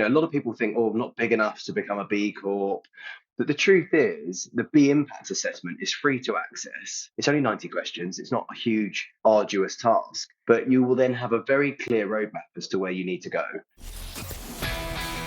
a lot of people think, oh, I'm not big enough to become a B Corp. But the truth is, the B Impact Assessment is free to access. It's only 90 questions. It's not a huge, arduous task, but you will then have a very clear roadmap as to where you need to go.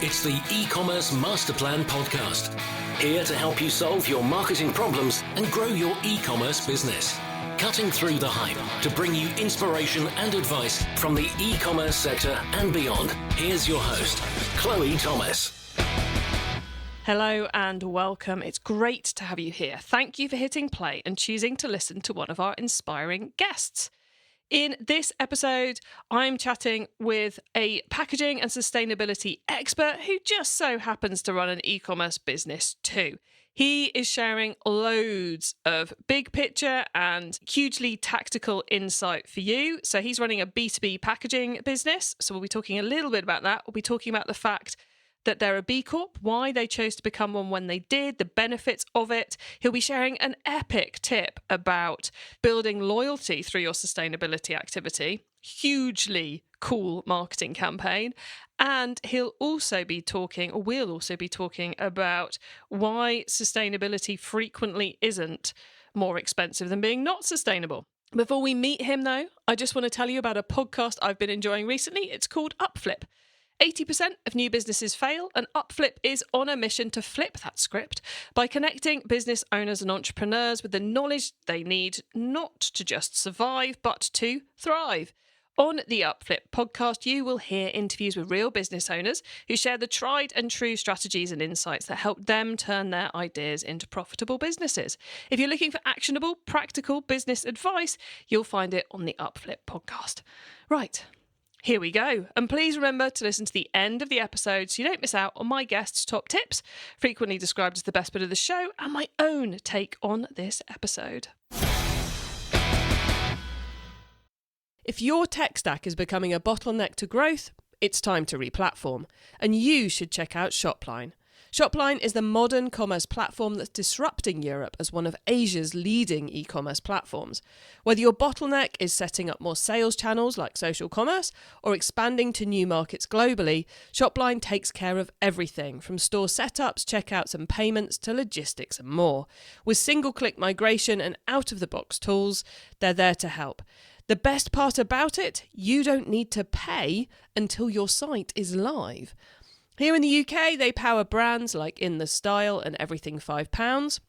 It's the eCommerce Master Plan podcast. Here to help you solve your marketing problems and grow your e-commerce business. Cutting through the hype to bring you inspiration and advice from the e-commerce sector and beyond. Here's your host, Chloe Thomas. Hello and welcome. It's great to have you here. Thank you for hitting play and choosing to listen to one of our inspiring guests. In this episode, I'm chatting with a packaging and sustainability expert who just so happens to run an e-commerce business too. He is sharing loads of big picture and hugely tactical insight for you. So he's running a B2B packaging business. So we'll be talking a little bit about that. We'll be talking about the fact that they're a B Corp, why they chose to become one when they did, the benefits of it. He'll be sharing an epic tip about building loyalty through your sustainability activity. Hugely cool marketing campaign. And we'll also be talking about why sustainability frequently isn't more expensive than being not sustainable. Before we meet him, though, I just want to tell you about a podcast I've been enjoying recently. It's called Upflip. 80% of new businesses fail, and Upflip is on a mission to flip that script by connecting business owners and entrepreneurs with the knowledge they need not to just survive, but to thrive. On the Upflip podcast, you will hear interviews with real business owners who share the tried and true strategies and insights that help them turn their ideas into profitable businesses. If you're looking for actionable, practical business advice, you'll find it on the Upflip podcast. Right. Here we go. And please remember to listen to the end of the episode so you don't miss out on my guests' top tips, frequently described as the best bit of the show, and my own take on this episode. If your tech stack is becoming a bottleneck to growth, it's time to replatform, and you should check out Shopline. Shopline is the modern commerce platform that's disrupting Europe as one of Asia's leading e-commerce platforms. Whether your bottleneck is setting up more sales channels like social commerce or expanding to new markets globally, Shopline takes care of everything from store setups, checkouts and payments to logistics and more. With single-click migration and out-of-the-box tools, they're there to help. The best part about it, you don't need to pay until your site is live. Here in the UK, they power brands like In The Style and Everything £5,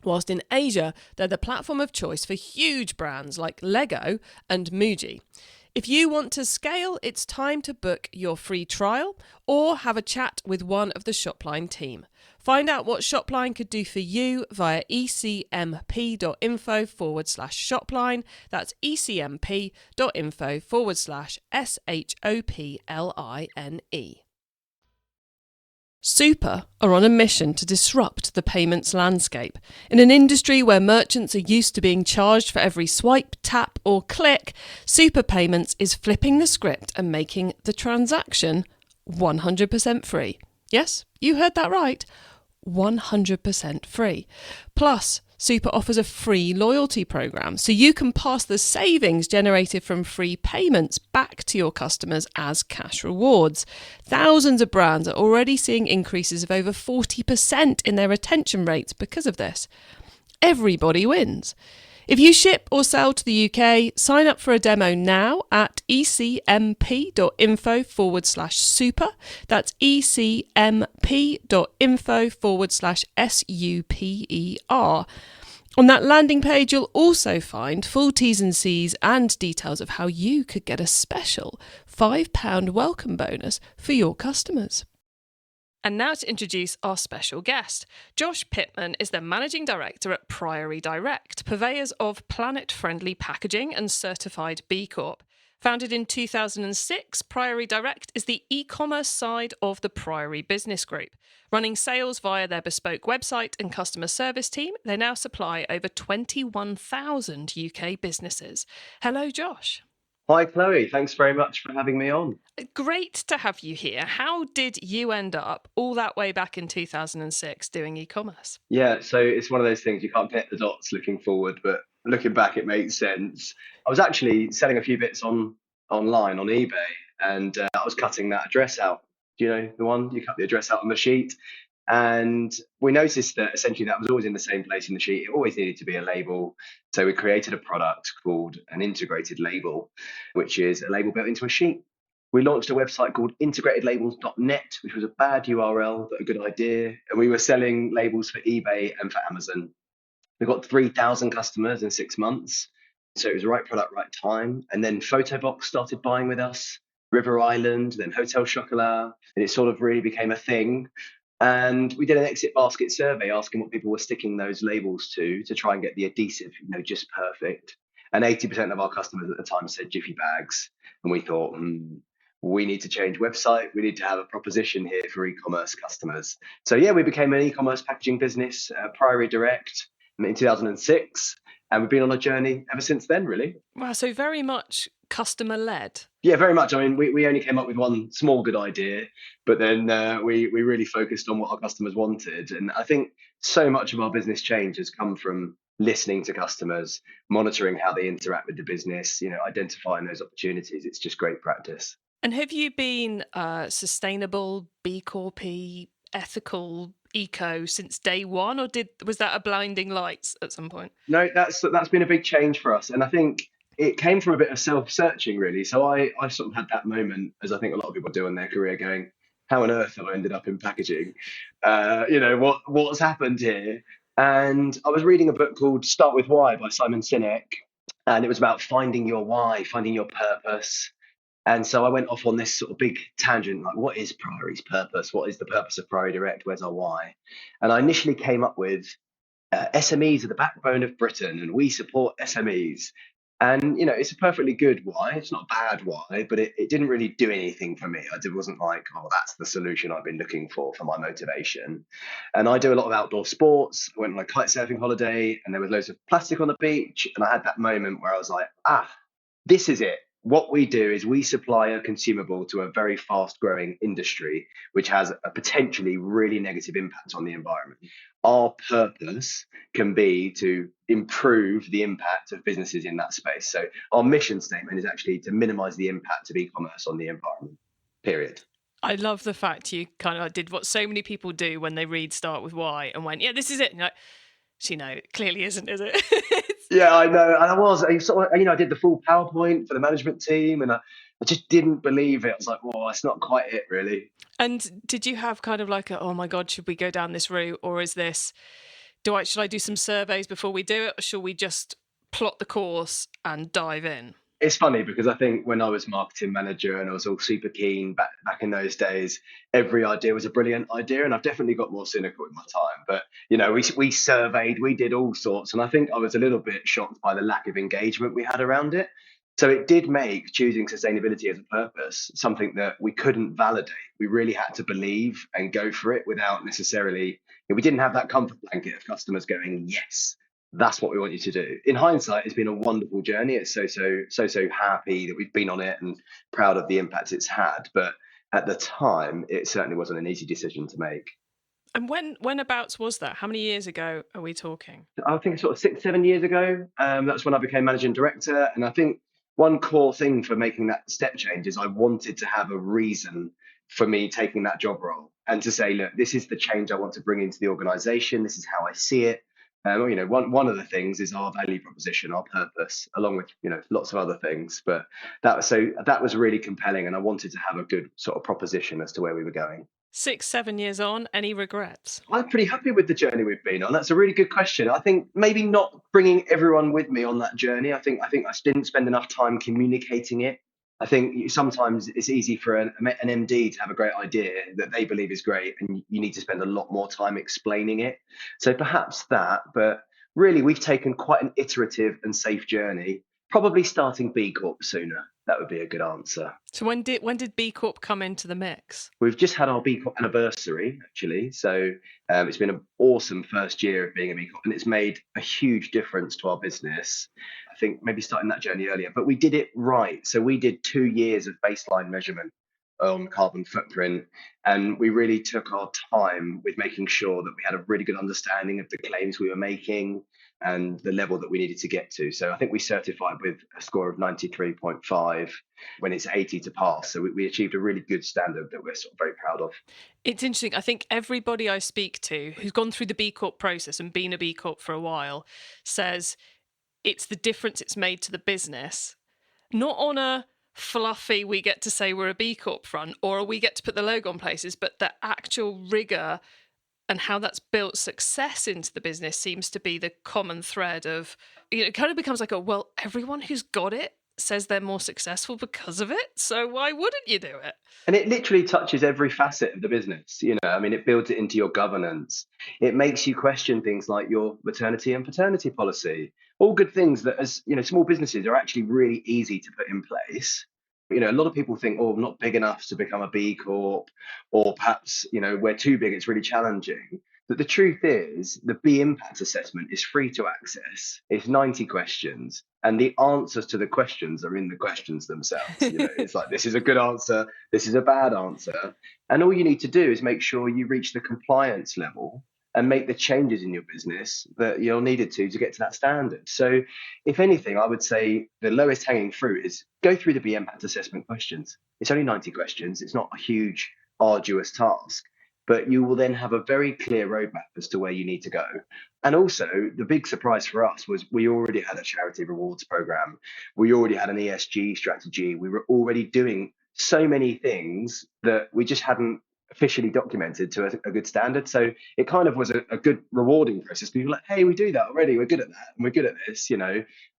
whilst in Asia, they're the platform of choice for huge brands like Lego and Muji. If you want to scale, it's time to book your free trial or have a chat with one of the Shopline team. Find out what Shopline could do for you via ecmp.info/Shopline. That's ecmp.info/SHOPLINE. Super are on a mission to disrupt the payments landscape. In an industry where merchants are used to being charged for every swipe, tap or click, Super Payments is flipping the script and making the transaction 100% free. Yes, you heard that right. 100% free. Plus, Super offers a free loyalty program, so you can pass the savings generated from free payments back to your customers as cash rewards. Thousands of brands are already seeing increases of over 40% in their retention rates because of this. Everybody wins. If you ship or sell to the UK, sign up for a demo now at ecmp.info/super. That's ecmp.info/SUPER. On that landing page, you'll also find full T's and C's and details of how you could get a special £5 welcome bonus for your customers. And now to introduce our special guest. Josh Pittman is the Managing Director at Priory Direct, purveyors of planet-friendly packaging and certified B Corp. Founded in 2006, Priory Direct is the e-commerce side of the Priory Business Group. Running sales via their bespoke website and customer service team, they now supply over 21,000 UK businesses. Hello, Josh. Hi, Chloe. Thanks very much for having me on. Great to have you here. How did you end up all that way back in 2006 doing e-commerce? Yeah, so it's one of those things you can't connect the dots looking forward, but looking back, it makes sense. I was actually selling a few bits online on eBay, and I was cutting that address out Do you know the one? You cut the address out on the sheet. And we noticed that essentially that was always in the same place in the sheet. It always needed to be a label. So we created a product called an integrated label, which is a label built into a sheet. We launched a website called integratedlabels.net, which was a bad URL, but a good idea. And we were selling labels for eBay and for Amazon. We got 3,000 customers in 6 months. So it was the right product, right time. And then Photobox started buying with us, River Island, then Hotel Chocolat. And it sort of really became a thing. And we did an exit basket survey asking what people were sticking those labels to try and get the adhesive, just perfect. And 80% of our customers at the time said Jiffy bags. And we thought, we need to change website. We need to have a proposition here for e-commerce customers. So yeah, we became an e-commerce packaging business, Priory Direct, in 2006. And we've been on a journey ever since then, really. Wow, so very much customer led. Yeah, very much. I mean, we only came up with one small good idea, but then we really focused on what our customers wanted. And I think so much of our business change has come from listening to customers, monitoring how they interact with the business, identifying those opportunities. It's just great practice. And have you been sustainable, B Corp, ethical, eco since day one, or was that a blinding lights at some point? No, that's been a big change for us. And I think it came from a bit of self-searching, really. So I sort of had that moment, as I think a lot of people do in their career, going, how on earth have I ended up in packaging? What's happened here? And I was reading a book called Start With Why by Simon Sinek. And it was about finding your why, finding your purpose. And so I went off on this sort of big tangent, like, what is Priory's purpose? What is the purpose of Priory Direct? Where's our why? And I initially came up with SMEs are the backbone of Britain, and we support SMEs. And, it's a perfectly good why. It's not a bad why, but it didn't really do anything for me. It wasn't like, oh, that's the solution I've been looking for my motivation. And I do a lot of outdoor sports. I went on a kite surfing holiday, and there was loads of plastic on the beach. And I had that moment where I was like, this is it. What we do is we supply a consumable to a very fast growing industry, which has a potentially really negative impact on the environment. Our purpose can be to improve the impact of businesses in that space. So our mission statement is actually to minimize the impact of e-commerce on the environment, period. I love the fact you kind of did what so many people do when they read Start With Why and went, yeah, this is it. And it clearly isn't, is it? Yeah, I know. And I did the full PowerPoint for the management team, and I just didn't believe it. I was like, well, it's not quite it, really. And did you have kind of like oh my God, should we go down this route? Or is this, should I do some surveys before we do it? Or should we just plot the course and dive in? It's funny because I think when I was marketing manager and I was all super keen back in those days, every idea was a brilliant idea. And I've definitely got more cynical in my time. But, we surveyed, we did all sorts. And I think I was a little bit shocked by the lack of engagement we had around it. So it did make choosing sustainability as a purpose something that we couldn't validate. We really had to believe and go for it without necessarily, we didn't have that comfort blanket of customers going, yes, that's what we want you to do. In hindsight, it's been a wonderful journey. It's so happy that we've been on it and proud of the impact it's had. But at the time, it certainly wasn't an easy decision to make. And whenabouts was that? How many years ago are we talking? I think sort of 6-7 years ago. That's when I became managing director. And I think one core thing for making that step change is I wanted to have a reason for me taking that job role and to say, look, this is the change I want to bring into the organization. This is how I see it. One of the things is our value proposition, our purpose, along with lots of other things. But that was really compelling, and I wanted to have a good sort of proposition as to where we were going. 6-7 years on, any regrets? I'm pretty happy with the journey we've been on. That's a really good question. I think maybe not bringing everyone with me on that journey. I think I didn't spend enough time communicating it. I think sometimes it's easy for an MD to have a great idea that they believe is great, and you need to spend a lot more time explaining it. So perhaps that, but really we've taken quite an iterative and safe journey, probably starting B Corp sooner. That would be a good answer. So when did B Corp come into the mix? We've just had our B Corp anniversary, actually. So it's been an awesome first year of being a B Corp, and it's made a huge difference to our business. I think maybe starting that journey earlier, but we did it right. So we did 2 years of baseline measurement on carbon footprint, and we really took our time with making sure that we had a really good understanding of the claims we were making, and the level that we needed to get to. So I think we certified with a score of 93.5 when it's 80 to pass. So we achieved a really good standard that we're sort of very proud of. It's interesting. I think everybody I speak to who's gone through the B Corp process and been a B Corp for a while says it's the difference it's made to the business, not on a fluffy, we get to say we're a B Corp front or we get to put the logo on places, but the actual rigor and how that's built success into the business seems to be the common thread of, it kind of becomes like, well, everyone who's got it says they're more successful because of it. So why wouldn't you do it? And it literally touches every facet of the business. It builds it into your governance. It makes you question things like your maternity and paternity policy, all good things that as, small businesses are actually really easy to put in place. A lot of people think, I'm not big enough to become a B Corp, or perhaps, we're too big, it's really challenging. But the truth is, the B Impact Assessment is free to access. It's 90 questions, and the answers to the questions are in the questions themselves. It's like, this is a good answer, this is a bad answer. And all you need to do is make sure you reach the compliance level and make the changes in your business that you're needed to get to that standard. So if anything, I would say the lowest hanging fruit is go through the B Impact Assessment questions. It's only 90 questions. It's not a huge, arduous task, but you will then have a very clear roadmap as to where you need to go. And also, the big surprise for us was we already had a charity rewards program. We already had an ESG strategy. We were already doing so many things that we just hadn't officially documented to a good standard. So it kind of was a good rewarding process. People were like, hey, we do that already. We're good at that. And we're good at this.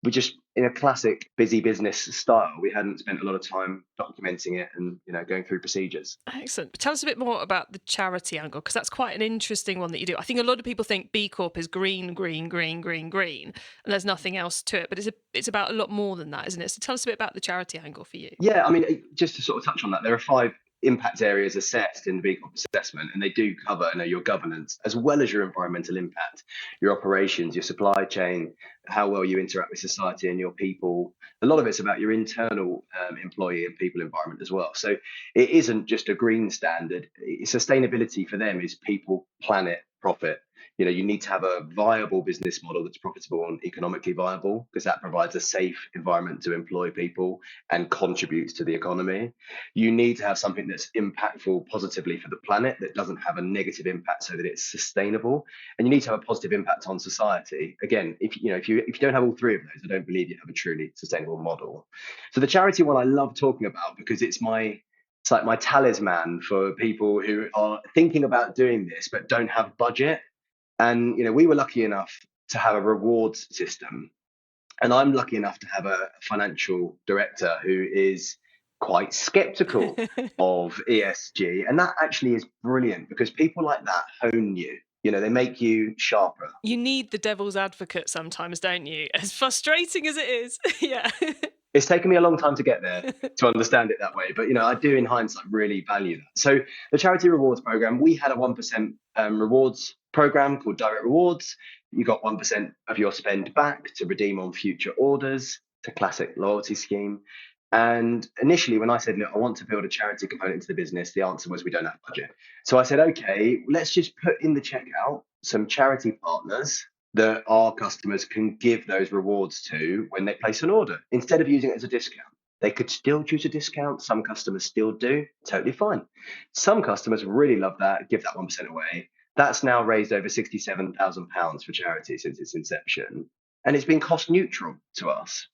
We just, in a classic busy business style, we hadn't spent a lot of time documenting it and, going through procedures. Excellent. Tell us a bit more about the charity angle, because that's quite an interesting one that you do. I think a lot of people think B Corp is green, green, green, green, green, and there's nothing else to it. But it's about a lot more than that, isn't it? So tell us a bit about the charity angle for you. Yeah, just to sort of touch on that, there are 5 impact areas assessed in the B Corp assessment, and they do cover your governance as well as your environmental impact, your operations, your supply chain, how well you interact with society and your people. A lot of it's about your internal employee and people environment as well. So it isn't just a green standard. Sustainability for them is people, planet, profit. You need to have a viable business model that's profitable and economically viable, because that provides a safe environment to employ people and contributes to the economy. You need to have something that's impactful positively for the planet, that doesn't have a negative impact, so that it's sustainable. And you need to have a positive impact on society. Again, if you don't have all 3 of those, I don't believe you have a truly sustainable model. So the charity one I love talking about, because it's like my talisman for people who are thinking about doing this but don't have budget. And, we were lucky enough to have a rewards system. And I'm lucky enough to have a financial director who is quite skeptical of ESG. And that actually is brilliant, because people like that hone you. They make you sharper. You need the devil's advocate sometimes, don't you? As frustrating as it is. Yeah. It's taken me a long time to get there to understand it that way. But, I do in hindsight really value that. So the charity rewards program, we had a 1% rewards program called Direct Rewards. You got 1% of your spend back to redeem on future orders. It's a classic loyalty scheme. And initially, when I said, look, I want to build a charity component into the business, the answer was we don't have budget. So I said, okay, let's just put in the checkout some charity partners that our customers can give those rewards to when they place an order, instead of using it as a discount. They could still choose a discount. Some customers still do. Totally fine. Some customers really love that, give that 1% away. That's now raised over £67,000 for charity since its inception. And it's been cost neutral to us.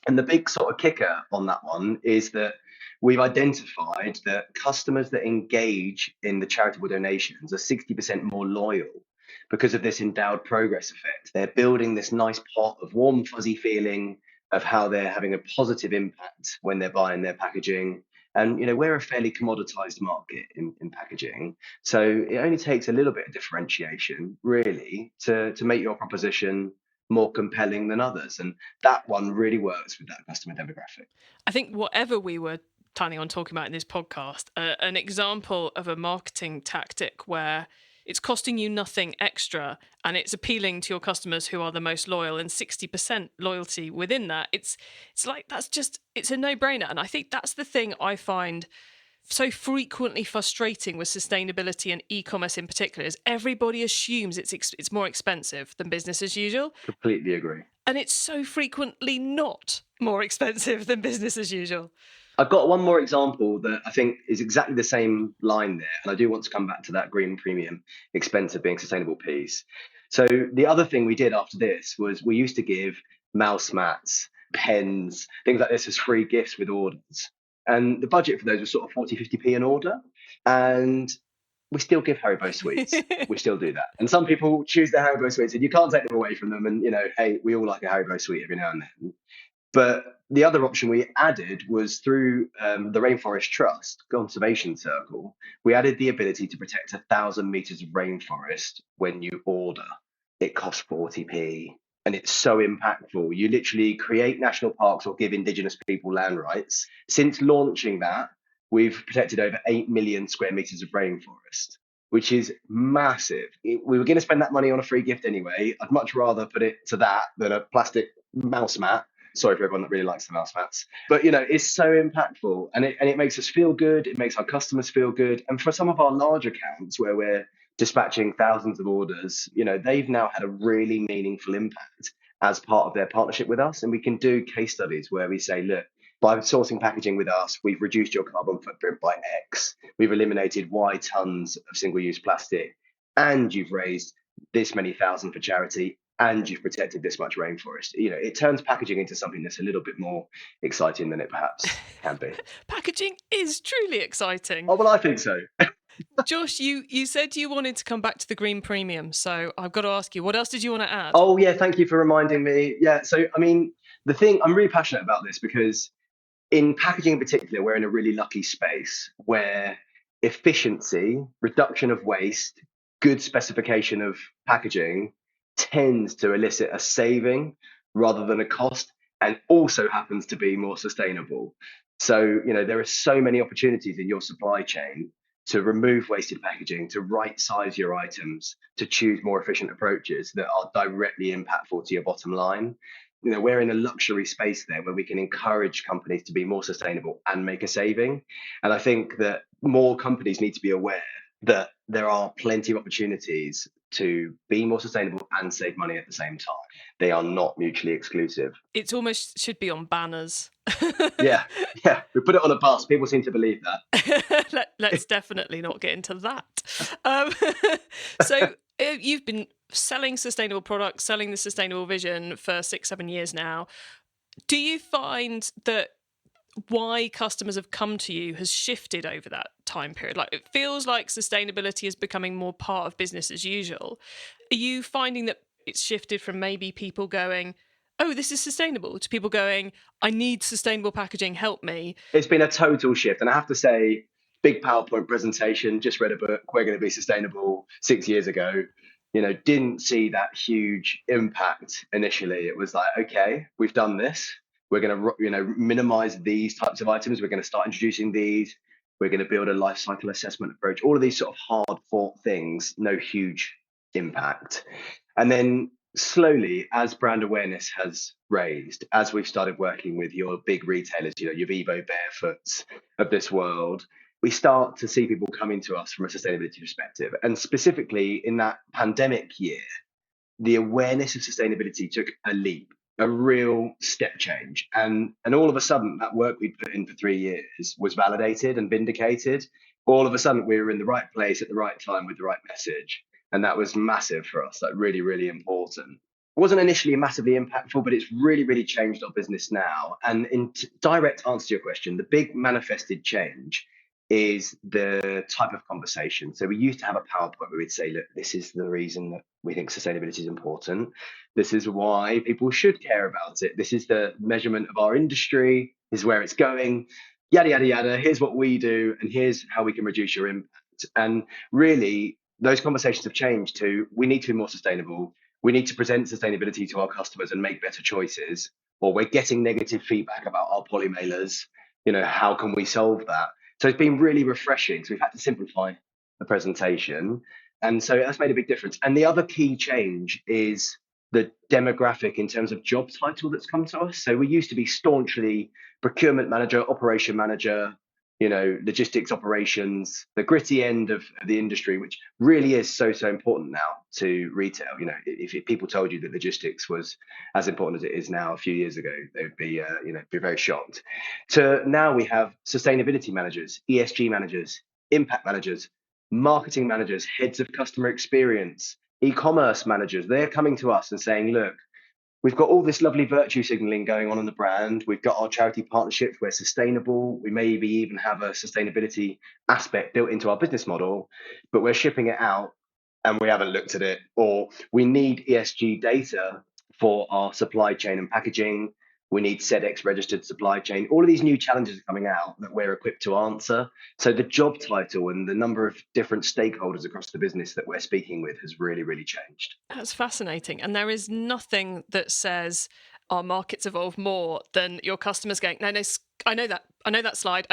And the big sort of kicker on that one is that we've identified that customers that engage in the charitable donations are 60% more loyal because of this endowed progress effect. They're building this nice pot of warm, fuzzy feeling of how they're having a positive impact when they're buying their packaging. And, we're a fairly commoditized market in packaging. So it only takes a little bit of differentiation, really, to make your proposition more compelling than others. And that one really works with that customer demographic. I think whatever we were planning on talking about in this podcast, an example of a marketing tactic where it's costing you nothing extra and it's appealing to your customers who are the most loyal, and 60% loyalty within that, it's like, it's a no-brainer. And I think that's the thing I find so frequently frustrating with sustainability and e-commerce in particular is everybody assumes it's more expensive than business as usual. Completely agree. And it's so frequently not more expensive than business as usual. I've got one more example that I think is exactly the same line there. And I do want to come back to that green premium, expensive being sustainable piece. So the other thing we did after this was we used to give mouse mats, pens, things like this as free gifts with orders. And the budget for those was sort of 40, 50p an order. And we still give Haribo sweets. We still do that. And some people choose the Haribo sweets and you can't take them away from them. And, hey, we all like a Haribo sweet every now and then. But the other option we added was through the Rainforest Trust Conservation Circle. We added the ability to protect 1,000 meters of rainforest when you order. It costs 40p and it's so impactful. You literally create national parks or give Indigenous people land rights. Since launching that, we've protected over 8 million square meters of rainforest, which is massive. We were going to spend that money on a free gift anyway. I'd much rather put it to that than a plastic mouse mat. Sorry for everyone that really likes the mouse mats. But, it's so impactful and it makes us feel good. It makes our customers feel good. And for some of our large accounts where we're dispatching thousands of orders, they've now had a really meaningful impact as part of their partnership with us. And we can do case studies where we say, look, by sourcing packaging with us, we've reduced your carbon footprint by X. We've eliminated Y tons of single-use plastic. And you've raised this many thousand for charity. And you've protected this much rainforest. It turns packaging into something that's a little bit more exciting than it perhaps can be. Packaging is truly exciting. Oh, well, I think so. Josh, you said you wanted to come back to the green premium. So I've got to ask you, what else did you want to add? Oh, yeah. Thank you for reminding me. Yeah. So, the thing, I'm really passionate about this because in packaging in particular, we're in a really lucky space where efficiency, reduction of waste, good specification of packaging tends to elicit a saving rather than a cost, and also happens to be more sustainable. So, there are so many opportunities in your supply chain to remove wasted packaging, to right size your items, to choose more efficient approaches that are directly impactful to your bottom line. We're in a luxury space there where we can encourage companies to be more sustainable and make a saving. And I think that more companies need to be aware that there are plenty of opportunities to be more sustainable and save money at the same time. They are not mutually exclusive. It almost should be on banners. Yeah. We put it on a bus. People seem to believe that. Let's definitely not get into that. So you've been selling sustainable products, selling the sustainable vision for 6-7 years now. Do you find that why customers have come to you has shifted over that time period? Like, it feels like sustainability is becoming more part of business as usual. Are you finding that it's shifted from maybe people going, oh, this is sustainable, to people going, I need sustainable packaging, help me? It's been a total shift. And I have to say, big PowerPoint presentation, just read a book, We're Going to Be Sustainable 6 years ago. Didn't see that huge impact initially. It was like, okay, we've done this. We're going to, minimize these types of items. We're going to start introducing these. We're going to build a life cycle assessment approach. All of these sort of hard fought things, no huge impact. And then slowly, as brand awareness has raised, as we've started working with your big retailers, your Vivo, Barefoots of this world, we start to see people coming to us from a sustainability perspective. And specifically in that pandemic year, the awareness of sustainability took a leap, a real step change. And all of a sudden, that work we'd put in for 3 years was validated and vindicated. All of a sudden, we were in the right place at the right time with the right message. And that was massive for us, like really, really important. It wasn't initially massively impactful, but it's really, really changed our business now. And in direct answer to your question, the big manifested change is the type of conversation. So we used to have a PowerPoint where we'd say, look, this is the reason that we think sustainability is important. This is why people should care about it. This is the measurement of our industry. This is where it's going. Yada, yada, yada. Here's what we do. And here's how we can reduce your impact. And really, those conversations have changed to, we need to be more sustainable. We need to present sustainability to our customers and make better choices. Or we're getting negative feedback about our poly mailers. How can we solve that? So it's been really refreshing. So we've had to simplify the presentation. And so that's made a big difference. And the other key change is the demographic in terms of job title that's come to us. So we used to be staunchly procurement manager, operation manager, logistics operations, the gritty end of the industry, which really is so important now to retail. If people told you that logistics was as important as it is now a few years ago, they would be, be very shocked. To now we have sustainability managers, ESG managers, impact managers, marketing managers, heads of customer experience, e-commerce managers. They're coming to us and saying, look, we've got all this lovely virtue signaling going on in the brand. We've got our charity partnerships. We're sustainable. We maybe even have a sustainability aspect built into our business model, but we're shipping it out and we haven't looked at it. Or we need ESG data for our supply chain and packaging. We need SEDEX registered supply chain. All of these new challenges are coming out that we're equipped to answer. So the job title and the number of different stakeholders across the business that we're speaking with has really, really changed. That's fascinating. And there is nothing that says our markets evolve more than your customers going, no, I know that slide,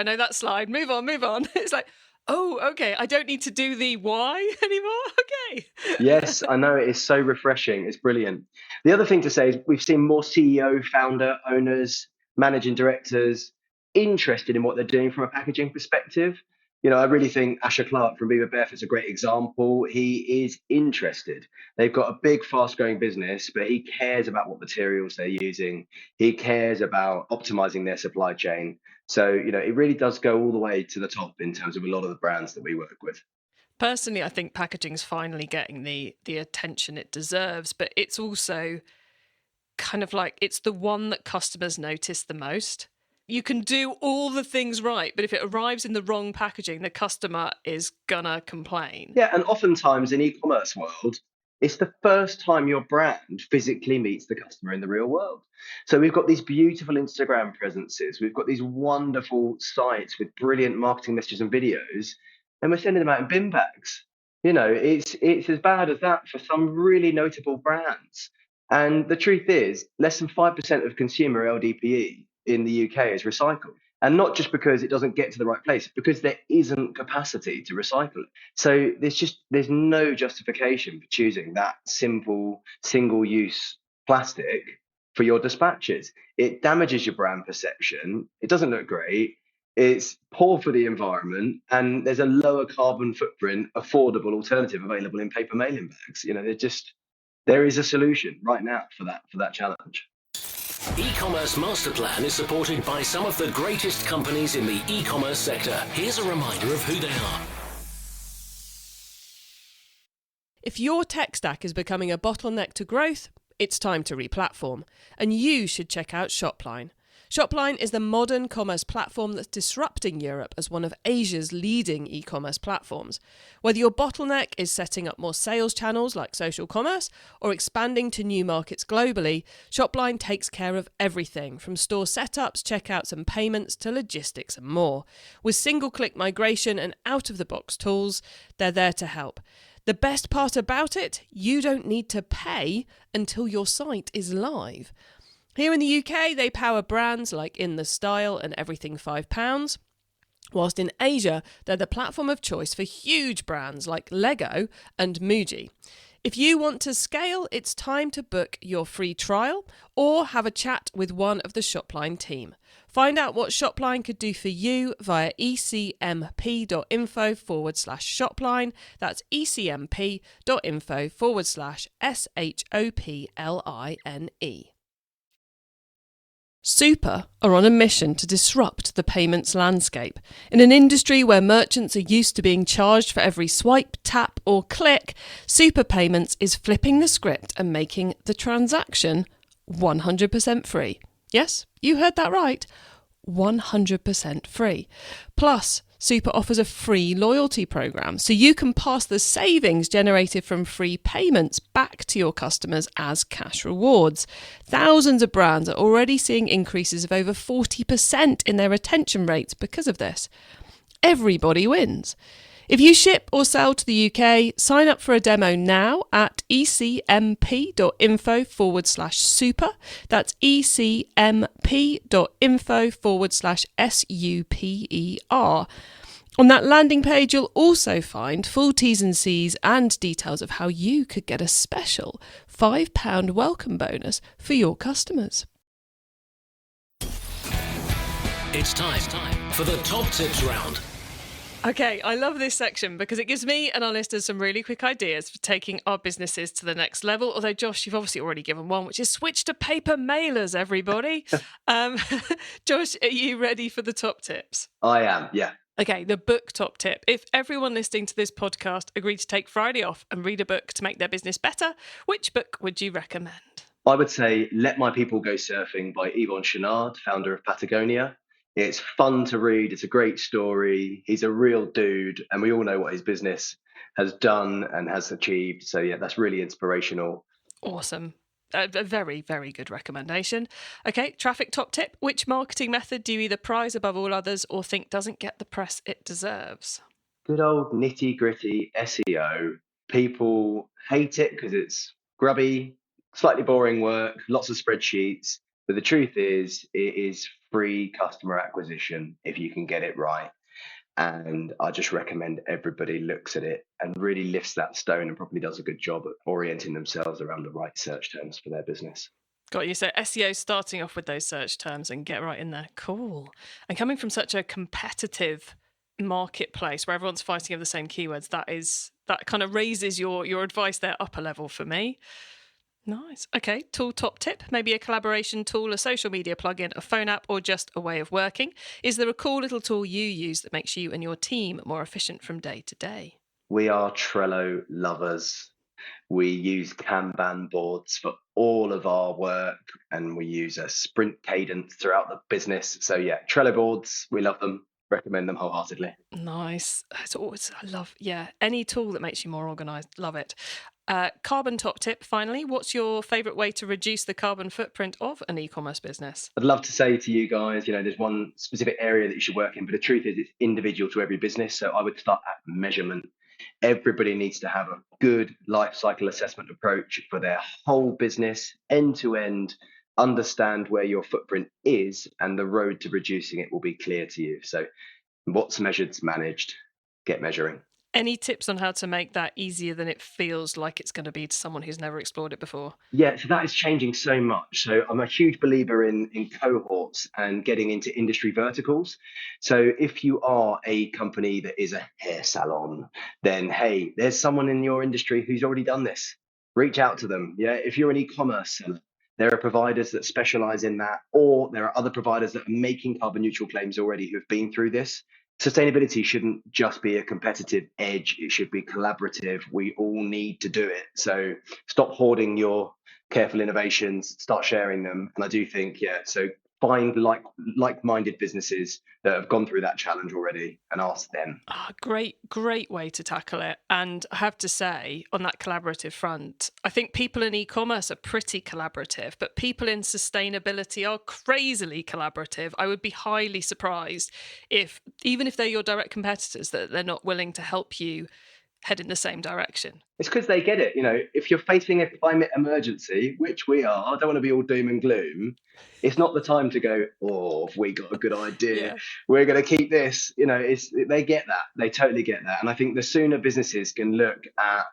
move on. It's like, oh, okay, I don't need to do the why anymore. Okay. Yes, I know, it is so refreshing. It's brilliant. The other thing to say is we've seen more CEO, founder, owners, managing directors interested in what they're doing from a packaging perspective. I really think Asher Clark from Beaver Beth is a great example. He is interested. They've got a big, fast-growing business, but he cares about what materials they're using. He cares about optimizing their supply chain. So, it really does go all the way to the top in terms of a lot of the brands that we work with. Personally, I think packaging's finally getting the attention it deserves, but it's also kind of like it's the one that customers notice the most. You can do all the things right, but if it arrives in the wrong packaging, the customer is gonna complain. Yeah, and oftentimes in e-commerce world, it's the first time your brand physically meets the customer in the real world. So we've got these beautiful Instagram presences, we've got these wonderful sites with brilliant marketing messages and videos, and we're sending them out in bin bags. It's as bad as that for some really notable brands. And the truth is, less than 5% of consumer LDPE in the UK is recycled. And not just because it doesn't get to the right place, because there isn't capacity to recycle it. So there's no justification for choosing that simple single-use plastic for your dispatches. It damages your brand perception. It doesn't look great. It's poor for the environment, and there's a lower carbon footprint, affordable alternative available in paper mailing bags. There is a solution right now for that challenge. E-commerce Master Plan is supported by some of the greatest companies in the e-commerce sector. Here's a reminder of who they are. If your tech stack is becoming a bottleneck to growth, it's time to replatform, and you should check out Shopline. Shopline is the modern commerce platform that's disrupting Europe as one of Asia's leading e-commerce platforms. Whether your bottleneck is setting up more sales channels like social commerce or expanding to new markets globally, Shopline takes care of everything from store setups, checkouts and payments to logistics and more. With single-click migration and out-of-the-box tools, they're there to help. The best part about it, you don't need to pay until your site is live. Here in the UK, they power brands like In The Style and Everything £5, whilst in Asia, they're the platform of choice for huge brands like Lego and Muji. If you want to scale, it's time to book your free trial or have a chat with one of the Shopline team. Find out what Shopline could do for you via ecmp.info/Shopline. That's ecmp.info/SHOPLINE. Super are on a mission to disrupt the payments landscape. In an industry where merchants are used to being charged for every swipe, tap or click, Super Payments is flipping the script and making the transaction 100% free. Yes, you heard that right. 100% free. Plus, Super offers a free loyalty program, so you can pass the savings generated from free payments back to your customers as cash rewards. Thousands of brands are already seeing increases of over 40% in their retention rates because of this. Everybody wins. If you ship or sell to the UK, sign up for a demo now at ecmp.info/super. That's ecmp.info/SUPER. On that landing page, you'll also find full T's and C's and details of how you could get a special £5 welcome bonus for your customers. It's time for the top tips round. Okay, I love this section because it gives me and our listeners some really quick ideas for taking our businesses to the next level. Although, Josh, you've obviously already given one, which is switch to paper mailers, everybody. Josh, are you ready for the top tips? I am, yeah. Okay, the book top tip. If everyone listening to this podcast agreed to take Friday off and read a book to make their business better, which book would you recommend? I would say Let My People Go Surfing by Yvon Chouinard, founder of Patagonia. It's fun to read. It's a great story. He's a real dude, and we all know what his business has done and has achieved. So, yeah, that's really inspirational. Awesome. A very, very good recommendation. Okay, traffic top tip. Which marketing method do you either prize above all others or think doesn't get the press it deserves? Good old nitty gritty SEO. People hate it because it's grubby, slightly boring work, lots of spreadsheets. But the truth is, it is free customer acquisition if you can get it right. And I just recommend everybody looks at it and really lifts that stone and probably does a good job at orienting themselves around the right search terms for their business. Got you. So SEO starting off with those search terms and get right in there. Cool. And coming from such a competitive marketplace where everyone's fighting over the same keywords, that kind of raises your advice there up a level for me. Nice. Okay, tool top tip. Maybe a collaboration tool, a social media plugin, a phone app, or just a way of working. Is there a cool little tool you use that makes you and your team more efficient from day to day? We are Trello lovers. We use Kanban boards for all of our work, and we use a sprint cadence throughout the business. So yeah, Trello boards, we love them. Recommend them wholeheartedly. Nice. It's always, I love, any tool that makes you more organised. Love it. Carbon top tip, finally. What's your favourite way to reduce the carbon footprint of an e-commerce business? I'd love to say to you guys, there's one specific area that you should work in, but the truth is it's individual to every business. So I would start at measurement. Everybody needs to have a good life cycle assessment approach for their whole business, end to end, understand where your footprint is, and the road to reducing it will be clear to you. So what's measured's managed. Get measuring. Any tips on how to make that easier than it feels like it's going to be to someone who's never explored it before? Yeah, so that is changing so much. So I'm a huge believer in cohorts and getting into industry verticals. So if you are a company that is a hair salon, then hey, there's someone in your industry who's already done this. Reach out to them. Yeah, if you're an e-commerce seller, there are providers that specialize in that, or there are other providers that are making carbon neutral claims already who've been through this. Sustainability shouldn't just be a competitive edge. It should be collaborative. We all need to do it. So stop hoarding your careful innovations, start sharing them. And I do think, so find like-minded businesses that have gone through that challenge already and ask them. Great way to tackle it. And I have to say, on that collaborative front, I think people in e-commerce are pretty collaborative, but people in sustainability are crazily collaborative. I would be highly surprised even if they're your direct competitors, that they're not willing to help you head in the same direction. It's because they get it. If you're facing a climate emergency, which we are, I don't want to be all doom and gloom. It's not the time to go, we got a good idea. Yeah. We're going to keep this. They get that. They totally get that. And I think the sooner businesses can look at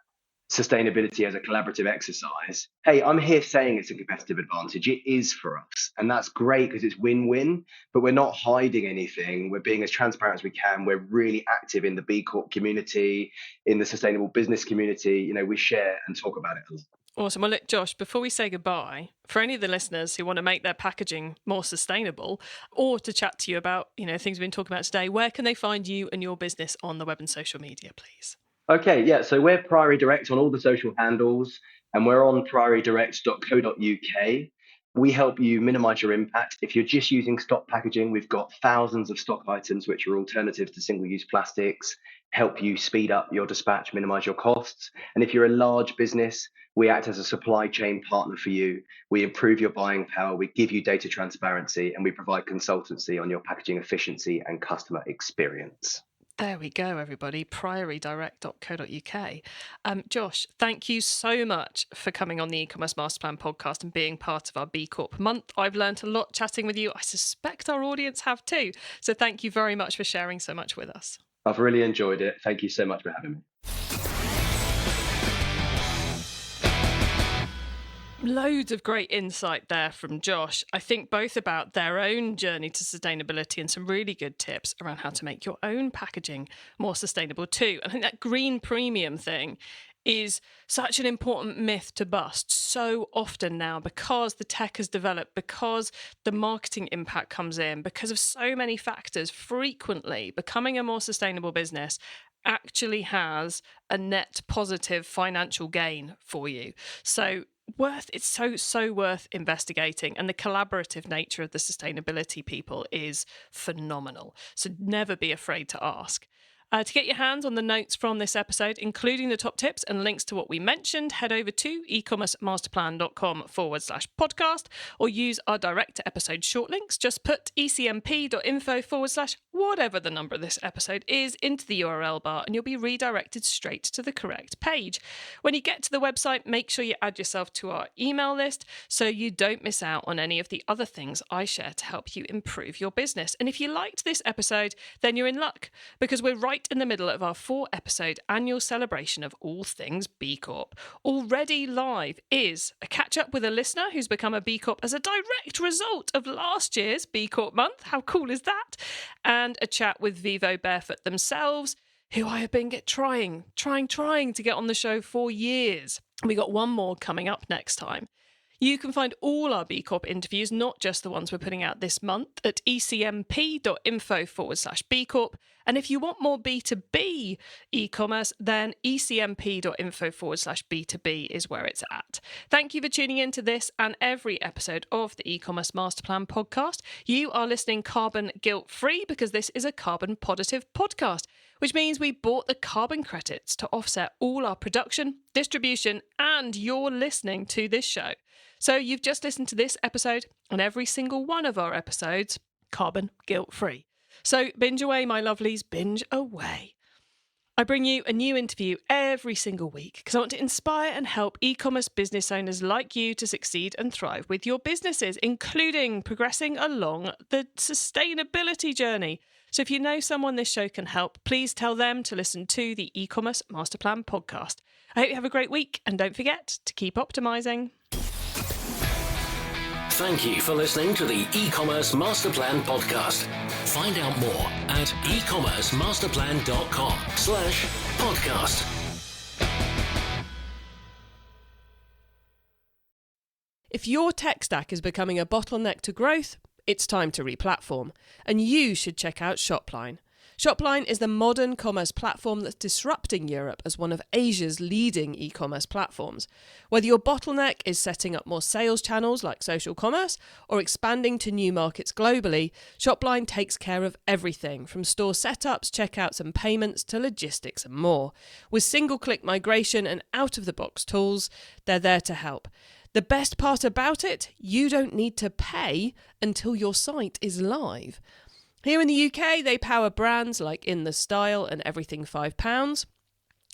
sustainability as a collaborative exercise, hey, I'm here saying it's a competitive advantage. It is for us. And that's great because it's win-win, but we're not hiding anything. We're being as transparent as we can. We're really active in the B Corp community, in the sustainable business community. We share and talk about it a lot. Awesome. Well, look, Josh, before we say goodbye, for any of the listeners who want to make their packaging more sustainable or to chat to you about, things we've been talking about today, where can they find you and your business on the web and social media, please? Okay, yeah, so we're Priory Direct on all the social handles, and we're on priorydirect.co.uk. We help you minimize your impact. If you're just using stock packaging, we've got thousands of stock items which are alternatives to single-use plastics, help you speed up your dispatch, minimize your costs. And if you're a large business, we act as a supply chain partner for you. We improve your buying power, we give you data transparency, and we provide consultancy on your packaging efficiency and customer experience. There we go, everybody. priorydirect.co.uk. Josh, thank you so much for coming on the eCommerce Masterplan podcast and being part of our B Corp month. I've learned a lot chatting with you. I suspect our audience have too. So thank you very much for sharing so much with us. I've really enjoyed it. Thank you so much for having me. Loads of great insight there from Josh. I think both about their own journey to sustainability and some really good tips around how to make your own packaging more sustainable too. I think that green premium thing is such an important myth to bust so often now, because the tech has developed, because the marketing impact comes in, because of so many factors. Frequently, becoming a more sustainable business actually has a net positive financial gain for you. It's so worth investigating, and the collaborative nature of the sustainability people is phenomenal. So never be afraid to ask. To get your hands on the notes from this episode, including the top tips and links to what we mentioned, head over to ecommercemasterplan.com/podcast or use our direct to episode short links. Just put ecmp.info/whatever the number of this episode is into the URL bar and you'll be redirected straight to the correct page. When you get to the website, make sure you add yourself to our email list so you don't miss out on any of the other things I share to help you improve your business. And if you liked this episode, then you're in luck, because we're right in the middle of our 4-episode annual celebration of all things B Corp. Already live is a catch-up with a listener who's become a B Corp as a direct result of last year's B Corp month. How cool is that? And a chat with Vivo Barefoot themselves, who I have been trying to get on the show for years. We got one more coming up next time. You can find all our B Corp interviews, not just the ones we're putting out this month, at ecmp.info/B Corp. And if you want more B2B e-commerce, then ecmp.info/B2B is where it's at. Thank you for tuning in to this and every episode of the E-commerce Masterplan podcast. You are listening carbon guilt-free because this is a carbon positive podcast, which means we bought the carbon credits to offset all our production, distribution, and your listening to this show. So you've just listened to this episode and every single one of our episodes, carbon guilt-free. So binge away, my lovelies, binge away. I bring you a new interview every single week because I want to inspire and help e-commerce business owners like you to succeed and thrive with your businesses, including progressing along the sustainability journey. So if you know someone this show can help, please tell them to listen to the E-commerce Masterplan podcast. I hope you have a great week, and don't forget to keep optimizing. Thank you for listening to the E-commerce Masterplan podcast. Find out more at ecommercemasterplan.com/podcast. If your tech stack is becoming a bottleneck to growth, it's time to replatform, and you should check out Shopline. Shopline is the modern commerce platform that's disrupting Europe as one of Asia's leading e-commerce platforms. Whether your bottleneck is setting up more sales channels like social commerce or expanding to new markets globally, Shopline takes care of everything from store setups, checkouts and payments to logistics and more. With single-click migration and out-of-the-box tools, they're there to help. The best part about it, you don't need to pay until your site is live. Here in the UK, they power brands like In The Style and Everything £5,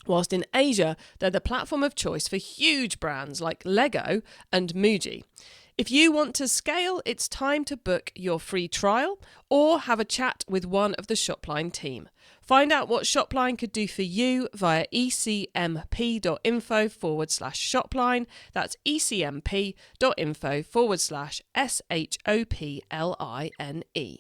whilst in Asia, they're the platform of choice for huge brands like Lego and Muji. If you want to scale, it's time to book your free trial or have a chat with one of the Shopline team. Find out what Shopline could do for you via ecmp.info/Shopline. That's ecmp.info/SHOPLINE.